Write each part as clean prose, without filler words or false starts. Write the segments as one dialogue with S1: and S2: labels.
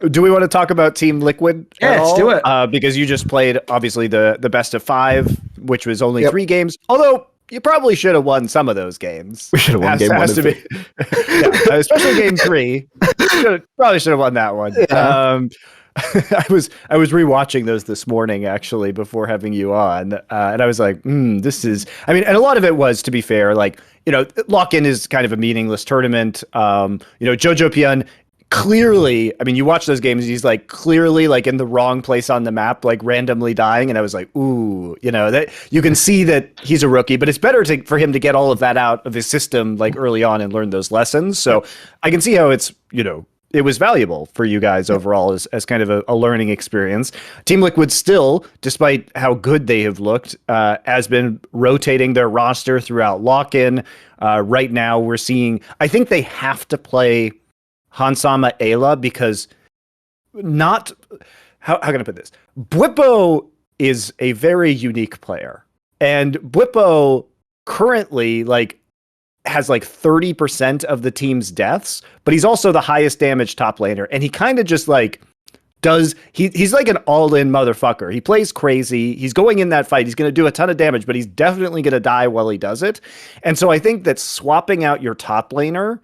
S1: do we want to talk about Team Liquid?
S2: Yeah, let's do it.
S1: Because you just played, obviously, the best of 5, which was only 3 games. Although, you probably should have won some of those games.
S3: We should have won game 1 and 3.
S1: Especially game 3. Probably should have won that one. Yeah. I was rewatching those this morning, actually, before having you on, and I was like, this is. I mean, and a lot of it was, to be fair, like, lock-in is kind of a meaningless tournament. Jojo Pion. Clearly, I mean, you watch those games, he's like clearly like in the wrong place on the map, like randomly dying. And I was like, ooh, that you can see that he's a rookie, but it's better for him to get all of that out of his system like early on and learn those lessons. So I can see how it's, it was valuable for you guys overall as kind of a learning experience. Team Liquid still, despite how good they have looked, has been rotating their roster throughout lock-in. Right now we're seeing, I think they have to play Hansama Ayla because how can I put this? Bwipo is a very unique player, and Bwipo currently has 30% of the team's deaths, but he's also the highest damage top laner, and he kind of just he's like an all-in motherfucker. He plays crazy. He's going in that fight. He's going to do a ton of damage, but he's definitely going to die while he does it. And so I think that swapping out your top laner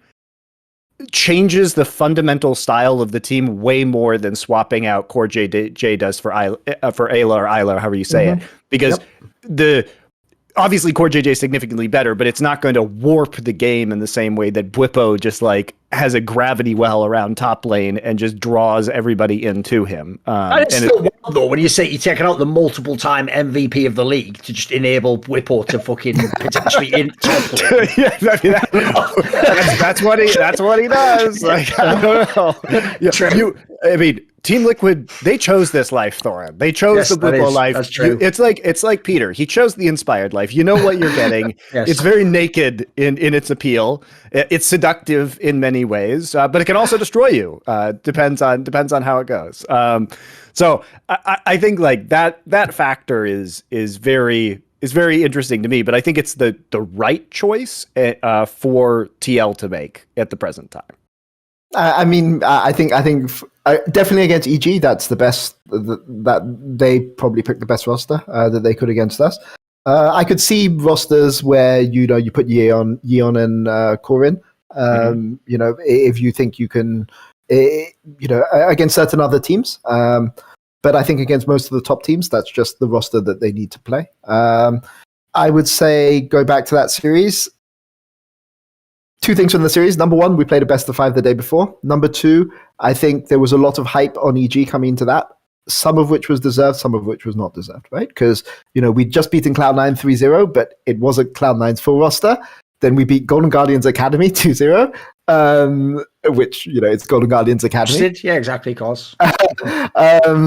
S1: changes the fundamental style of the team way more than swapping out Corejj does for Ayla or Isla, however you say it. Because obviously Corejj is significantly better, but it's not going to warp the game in the same way that Bwipo just has a gravity well around top lane and just draws everybody into him.
S2: And it's still wild though when you say you're taking out the multiple time MVP of the league to just enable Bwipo to fucking potentially in top lane.
S1: That's what he does. I don't know. Team Liquid, they chose this life, Thorin. They chose the Bwipo life.
S2: That's true.
S1: It's like Peter. He chose the inspired life. You know what you're getting. Yes. It's very naked in its appeal. It's seductive in many ways, but it can also destroy you. Depends on how it goes. So I think that factor is very interesting to me. But I think it's the right choice for TL to make at the present time.
S3: I think definitely against EG, that's the best that they probably picked the best roster that they could against us. I could see rosters where you put Yeon and Corrin. If you think you can, against certain other teams. But I think against most of the top teams, that's just the roster that they need to play. I would say go back to that series. 2 things from the series. Number 1, we played a best of 5 the day before. Number 2, I think there was a lot of hype on EG coming into that, some of which was deserved, some of which was not deserved, right? Because, we'd just beaten Cloud9 3-0, but it wasn't Cloud9's full roster. Then we beat Golden Guardians Academy 2-0, which, it's Golden Guardians Academy.
S2: Yeah, exactly, cause.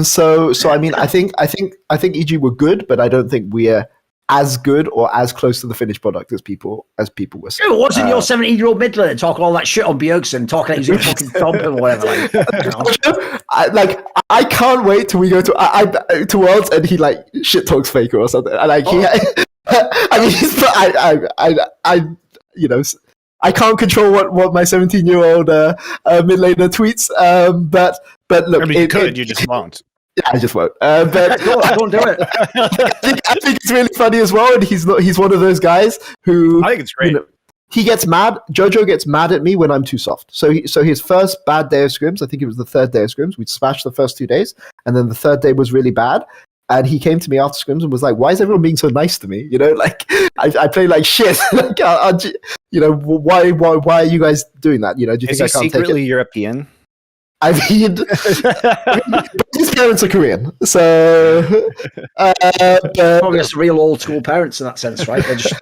S3: So I think EG were good, but I don't think we're as good or as close to the finished product as people were saying.
S2: It wasn't your 17-year-old mid laner talking all that shit on Bjergsen, talking like he's a fucking thump or whatever.
S3: I can't wait till we go to Worlds and he shit talks Faker or something. And I can't control what my 17-year-old mid laner tweets. But look,
S1: you just won't.
S3: Yeah, I just won't. But
S2: I won't do it.
S3: I think it's really funny as well, and he's one of those guys who
S1: I think it's great.
S3: He gets mad. Jojo gets mad at me when I'm too soft. So his first bad day of scrims, I think it was the 3rd day of scrims. We'd smashed the first 2 days, and then the 3rd day was really bad. And he came to me after scrims and was like, "Why is everyone being so nice to me? I play like shit. Why are you guys doing that? Do you think I can't
S1: secretly
S3: take it?"
S1: European?
S3: I mean, his parents are Korean, so
S2: probably just real old school parents in that sense, right? They're just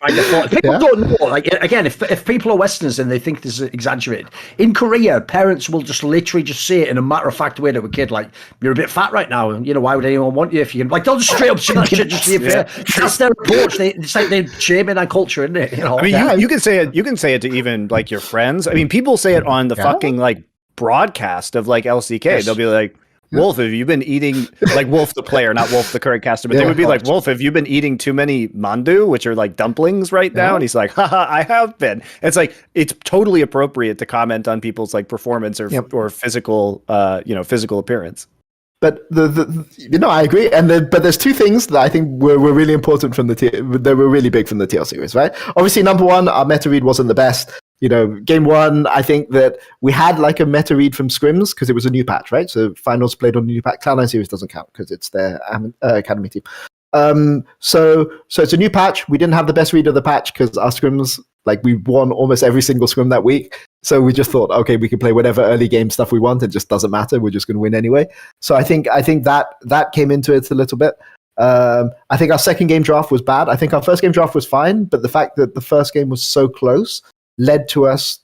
S2: by default. People don't know. Again, if people are Westerners and they think this is exaggerated, in Korea, parents will just literally just say it in a matter of fact way to a kid, like, "You're a bit fat right now, and why would anyone want you if you can?" They'll just straight up say that shit just to be fair. That's their approach. It's like they're shaming that culture, isn't it?
S1: I mean, you can say it. You can say it to even your friends. I mean, people say it on the fucking broadcast of LCK. Yes. They'll be like, Wolf, have you been eating, like Wolf the player, not Wolf the current caster, but they would be like, Wolf, have you been eating too many mandu, which are like dumplings right now? And he's like, haha, I have been. It's like, it's totally appropriate to comment on people's like performance or physical, physical appearance.
S3: But I agree. But there's two things that I think were really important from that were really big from the TL series, right? Obviously, number one, our meta read wasn't the best. Game one, I think that we had like a meta read from scrims because it was a new patch, right? So finals played on a new patch. Cloud9 series doesn't count because it's their academy team. So it's a new patch. We didn't have the best read of the patch because our scrims, like we won almost every single scrim that week. So we just thought, okay, we can play whatever early game stuff we want. It just doesn't matter. We're just going to win anyway. So I think that came into it a little bit. I think our second game draft was bad. I think our first game draft was fine, but the fact that the first game was so close led to us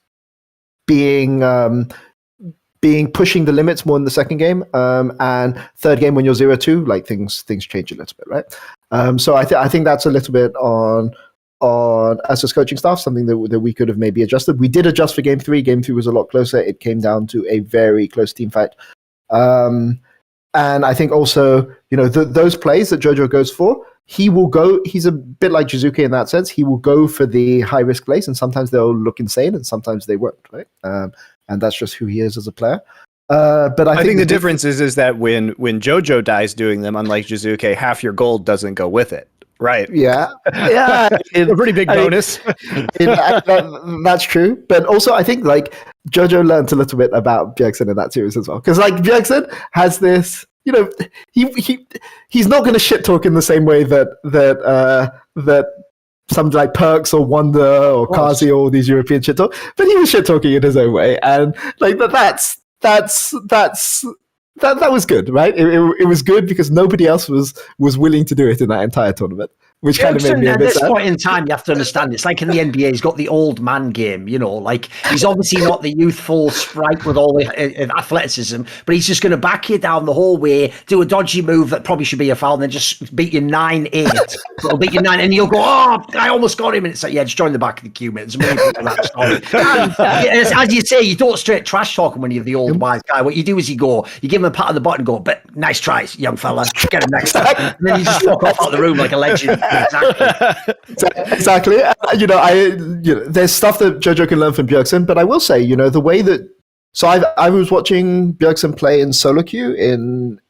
S3: being pushing the limits more in the second game. And third game, when you're 0-2, like things change a little bit, right? So I think that's a little bit on us as coaching staff, something that we could have maybe adjusted. We did adjust for game three. Game three was a lot closer. It came down to a very close team fight. And I think also, those plays that Jojo goes for, he's a bit like Jizuke in that sense. He will go for the high risk plays, and sometimes they'll look insane and sometimes they won't, right? And that's just who he is as a player. But I think
S1: the difference is that when Jojo dies doing them, unlike Jizuke, half your gold doesn't go with it. Right.
S3: Yeah.
S1: A pretty big bonus.
S3: That's true. But also, I think like Jojo learned a little bit about Bjergsen in that series as well. Because like Bjergsen has this, he's not going to shit talk in the same way that some like Perks or Wonder or Kazi or all these European shit talk. But he was shit talking in his own way, and like that was good, right? It was good because nobody else was willing to do it in that entire tournament, which kind of made me a bit sad.
S2: At this point in time, you have to understand, it's like in the NBA, he's got the old man game, like he's obviously not the youthful sprite with all the athleticism, but he's just going to back you down the whole way, do a dodgy move that probably should be a foul, and then just beat you 9-8. It'll beat you 9, and you'll go, oh, I almost got him, and it's like, yeah, just join the back of the queue, mate. There's many people in that story. And, as you say, you don't straight trash talk him when you're the old wise guy. What you do is you give him a pat on the butt and go, but nice tries, young fella, get him next time. And then you just walk off out the room like a legend.
S3: Exactly. There's stuff that Jojo can learn from Bjergsen, but I will say, the way that. So I was watching Bjergsen play in solo queue in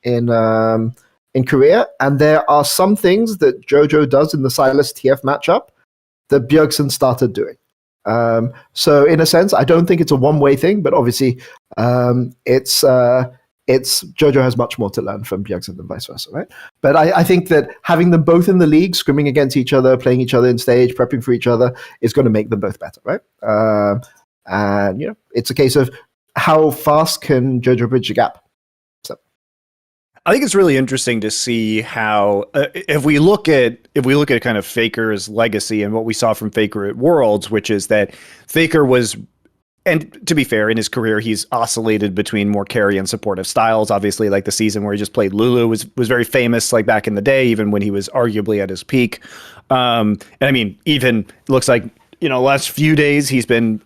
S3: Korea, and there are some things that Jojo does in the Silas TF matchup that Bjergsen started doing. So in a sense, I don't think it's a one-way thing, but obviously, it's Jojo has much more to learn from Bjergsen than vice versa, right? But I think that having them both in the league, scrimming against each other, playing each other in stage, prepping for each other, is going to make them both better, right? And it's a case of how fast can Jojo bridge the gap. So
S1: I think it's really interesting to see how if we look at kind of Faker's legacy and what we saw from Faker at Worlds, which is that Faker was. And to be fair, in his career, he's oscillated between more carry and supportive styles. Obviously, like the season where he just played Lulu was very famous, like back in the day, even when he was arguably at his peak. And I mean, even looks like, last few days he's been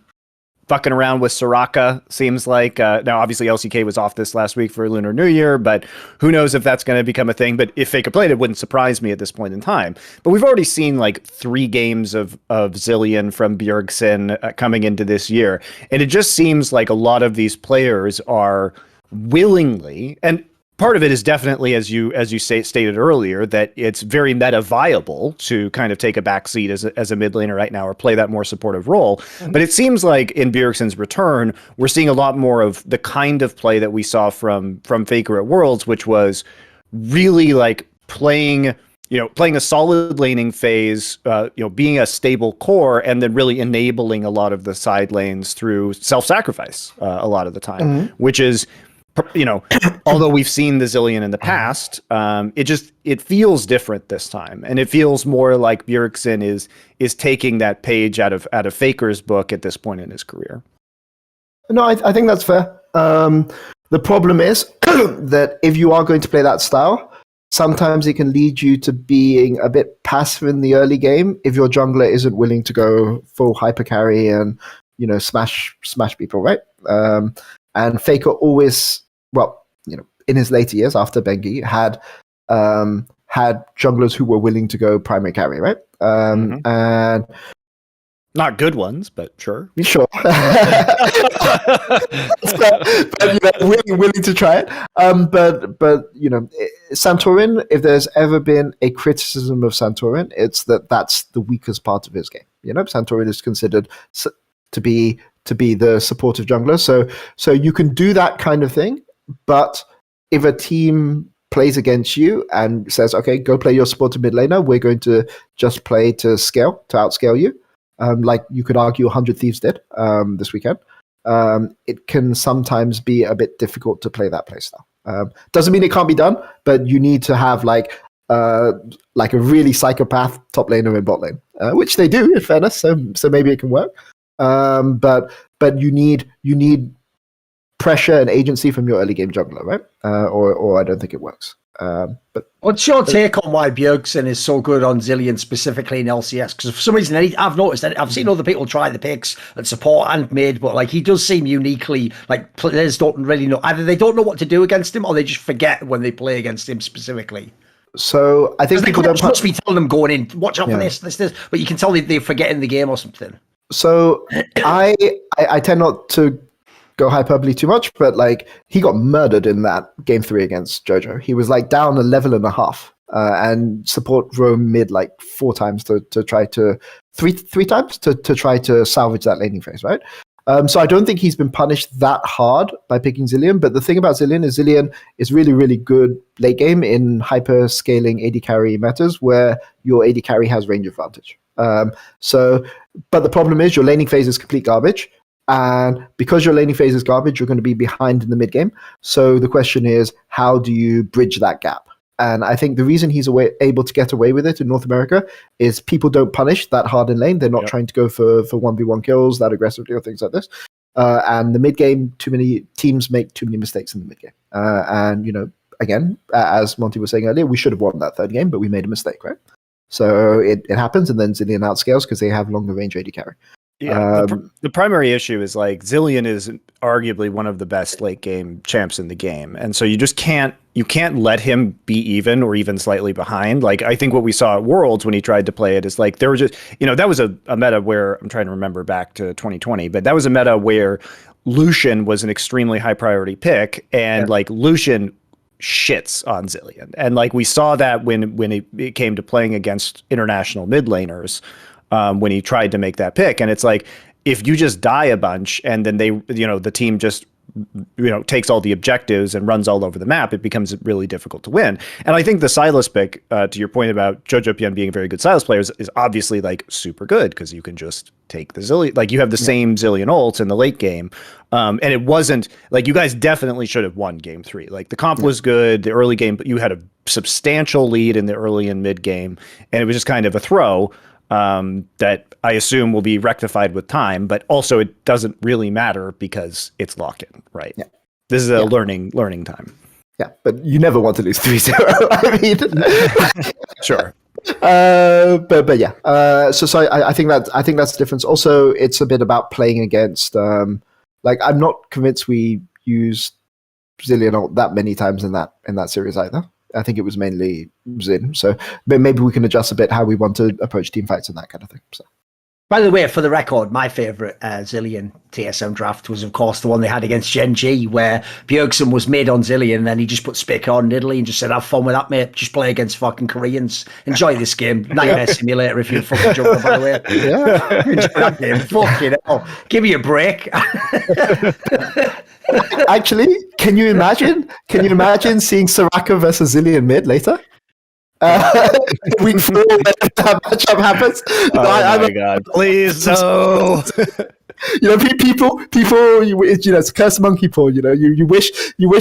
S1: fucking around with Soraka, seems like. Now, obviously, LCK was off this last week for Lunar New Year, but who knows if that's going to become a thing. But if Faker played, it wouldn't surprise me at this point in time. But we've already seen like 3 games of Zilean from Bjergsen coming into this year. And it just seems like a lot of these players are willingly, and part of it is definitely, as you stated earlier, that it's very meta viable to kind of take a backseat as a mid laner right now or play that more supportive role. Mm-hmm. But it seems like in Bjergsen's return, we're seeing a lot more of the kind of play that we saw from Faker at Worlds, which was really like playing a solid laning phase, being a stable core, and then really enabling a lot of the side lanes through self-sacrifice a lot of the time, which is, although we've seen the Zilean in the past, it feels different this time, and it feels more like Bjergsen is taking that page out of Faker's book at this point in his career.
S3: No, I think that's fair. The problem is that if you are going to play that style, sometimes it can lead you to being a bit passive in the early game if your jungler isn't willing to go full hyper carry and smash people, right? And Faker always, in his later years after Bengi had junglers who were willing to go primary carry, right? And
S1: not good ones, but sure.
S3: Sure. but willing to try it. But Santorin, if there's ever been a criticism of Santorin, it's that's the weakest part of his game. Santorin is considered to be the supportive jungler. So you can do that kind of thing, but if a team plays against you and says, okay, go play your supportive mid laner, we're going to just play to outscale you. Like you could argue 100 Thieves did this weekend. It can sometimes be a bit difficult to play that playstyle. Doesn't mean it can't be done, but you need to have like a really psychopath top laner in bot lane, which they do, in fairness. So maybe it can work. But you need pressure and agency from your early game jungler, right? Or I don't think it works. But
S2: what's your take on why Bjergsen is so good on Zilean specifically in LCS? Because for some reason I've noticed that I've seen other people try the picks and support and mid, but like he does seem uniquely like players don't really know, either they don't know what to do against him or they just forget when they play against him specifically.
S3: So I think people don't
S2: must be telling them going in, watch out for this, but you can tell they're forgetting the game or something.
S3: So I tend not to go hyperbole too much, but like he got murdered in that game 3 against Jojo. He was like down a level and a half, and support roam mid like 4 times to try to three times to try to salvage that laning phase, right? So I don't think he's been punished that hard by picking Zilean. But the thing about Zilean is really, really good late game in hyper scaling AD carry metas where your AD carry has range advantage. But the problem is your laning phase is complete garbage. And because your laning phase is garbage, you're going to be behind in the mid game. So the question is, how do you bridge that gap? And I think the reason he's able to get away with it in North America is people don't punish that hard in lane. They're not trying to go for 1v1 kills that aggressively or things like this. And the mid game, too many teams make too many mistakes in the mid game. And again, as Monte was saying earlier, we should have won that third game, but we made a mistake, right? So it happens, and then Zilean outscales because they have longer range AD carry.
S1: Yeah, the primary issue is like Zilean is arguably one of the best late game champs in the game, and so you just can't let him be even or even slightly behind. Like I think what we saw at Worlds when he tried to play it is like there was just that was a meta where I'm trying to remember back to 2020, but that was a meta where Lucian was an extremely high priority pick, and like Lucian shits on Zilean, and like we saw that when it came to playing against international mid laners. When he tried to make that pick. And it's like, if you just die a bunch and then the team just, takes all the objectives and runs all over the map, it becomes really difficult to win. And I think the Sylas pick, to your point about Jojo Pian being a very good Sylas player, is obviously like super good because you can just take the Zilean, like you have the same Zilean ults in the late game. And it wasn't like you guys definitely should have won game 3. Like the comp was good, the early game, but you had a substantial lead in the early and mid game. And it was just kind of a throw. That I assume will be rectified with time, but also it doesn't really matter because it's lock-in, right? Yeah. This is a learning time.
S3: Yeah, but you never want to lose 3-0. I mean,
S1: sure.
S3: But yeah. So I think that's the difference. Also, it's a bit about playing against. Like I'm not convinced we used Zilean that many times in that series either. I think it was mainly Zin. So maybe we can adjust a bit how we want to approach team fights and that kind of thing. So.
S2: By the way, for the record, my favourite Zilean TSM draft was, of course, the one they had against Gen G, where Bjergsen was mid on Zilean, and then he just put Spick on Italy and just said, have fun with that, mate. Just play against fucking Koreans. Enjoy this game. Nightmare Simulator if you're a fucking joker, by the way. Yeah. Enjoy that game. Fucking hell. Give me a break.
S3: Actually, can you imagine seeing Soraka versus Zilean mid later? Week 4, when that matchup happens.
S1: Oh my god! Please no.
S3: People. It's a cursed monkey paw. You wish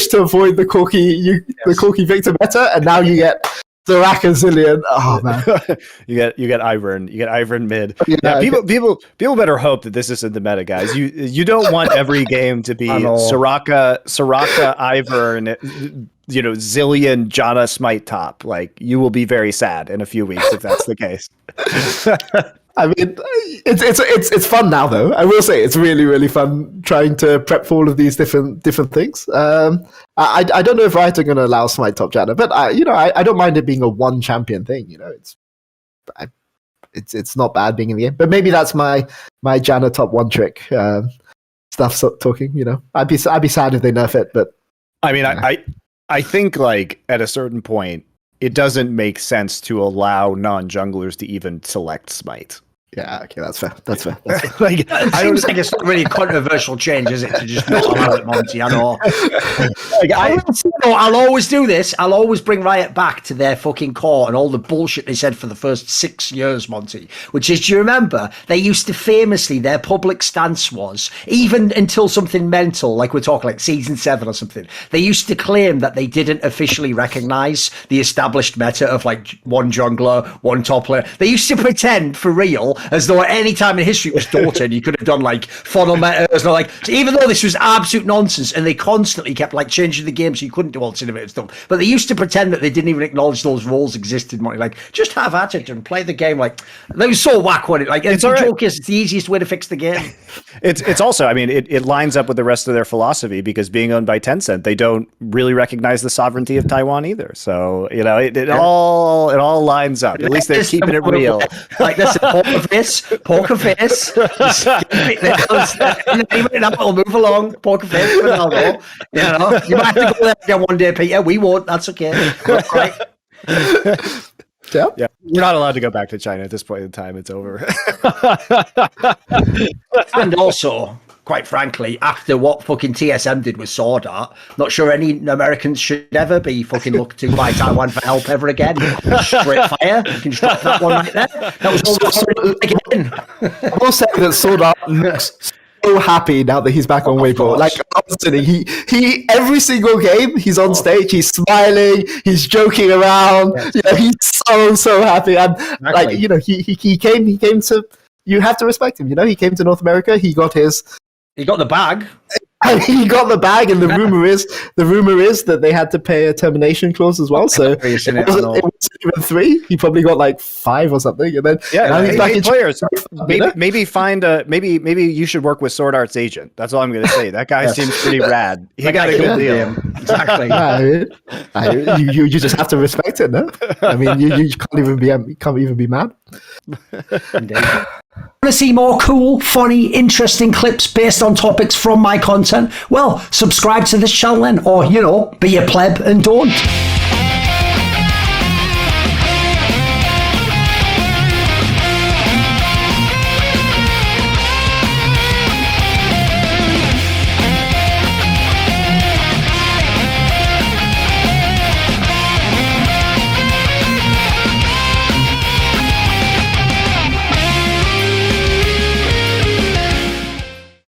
S3: to avoid the Corki victim meta, and now you get Soraka Zilean. Oh man,
S1: you get Ivern. You get Ivern mid. Yeah, people better hope that this isn't the meta, guys. You don't want every game to be Soraka, Ivern. Zilean, Janna, Smite top. Like you will be very sad in a few weeks if that's the case.
S3: I mean, it's fun now, though. I will say it's really, really fun trying to prep for all of these different things. I don't know if Riot are going to allow Smite top Janna, but I don't mind it being a one champion thing. It's not bad being in the game, but maybe that's my Janna top one trick stuff talking. I'd be sad if they nerf it, but
S1: I mean, I think like at a certain point, it doesn't make sense to allow non-junglers to even select Smite.
S3: Yeah, okay, that's fair.
S2: Like, it seems like it's not really a controversial change, is it, to just not allow it, Monte? I know. I'll always do this. I'll always bring Riot back to their fucking core and all the bullshit they said for the first 6 years, Monte. Which is, do you remember, they used to famously, their public stance was, even until something mental, like we're talking like Season 7 or something, they used to claim that they didn't officially recognise the established meta of like one jungler, one top laner. They used to pretend, for real, as though at any time in history it was Dota and you could have done like funnel metas, and like, so even though this was absolute nonsense and they constantly kept like changing the game so you couldn't do all this innovative stuff, but they used to pretend that they didn't even acknowledge those roles existed. Like, just have at it and play the game. Like, that was so whack when it like it's the joke is it's the easiest way to fix the game.
S1: It's also, I mean, it lines up with the rest of their philosophy, because being owned by Tencent, they don't really recognize the sovereignty of Taiwan either. So it all lines up. At least they're keeping it real.
S2: Like this, poker face. We'll move along. Poker face. Ronaldo. You might have to go there again one day, Peter. We won't. That's okay. That's right.
S3: Yeah.
S1: You're not allowed to go back to China at this point in time. It's over.
S2: And also, quite frankly, after what fucking TSM did with Sword Art, not sure any Americans should ever be fucking looked to by Taiwan for help ever again. Straight fire. You can just drop that one right there. That was all again.
S3: I will say that Sword Art looks so happy now that he's back on Weibo. Like, honestly, he every single game he's on stage, he's smiling, he's joking around. He's so happy, and like he came to. You have to respect him. He came to North America. He got
S2: the bag.
S3: He got the bag, and the rumor is that they had to pay a termination clause as well. So it wasn't even 3. He probably got like 5 or something, and then now he's back in
S1: players. Maybe you should work with Sword Art's agent. That's all I'm going to say. That guy seems pretty rad. He got a good deal.
S2: Exactly.
S3: You just have to respect it, no? I mean, you can't even be mad.
S2: Indeed. Want to see more cool, funny, interesting clips based on topics from my content? Well, subscribe to this channel then, or, be a pleb and don't.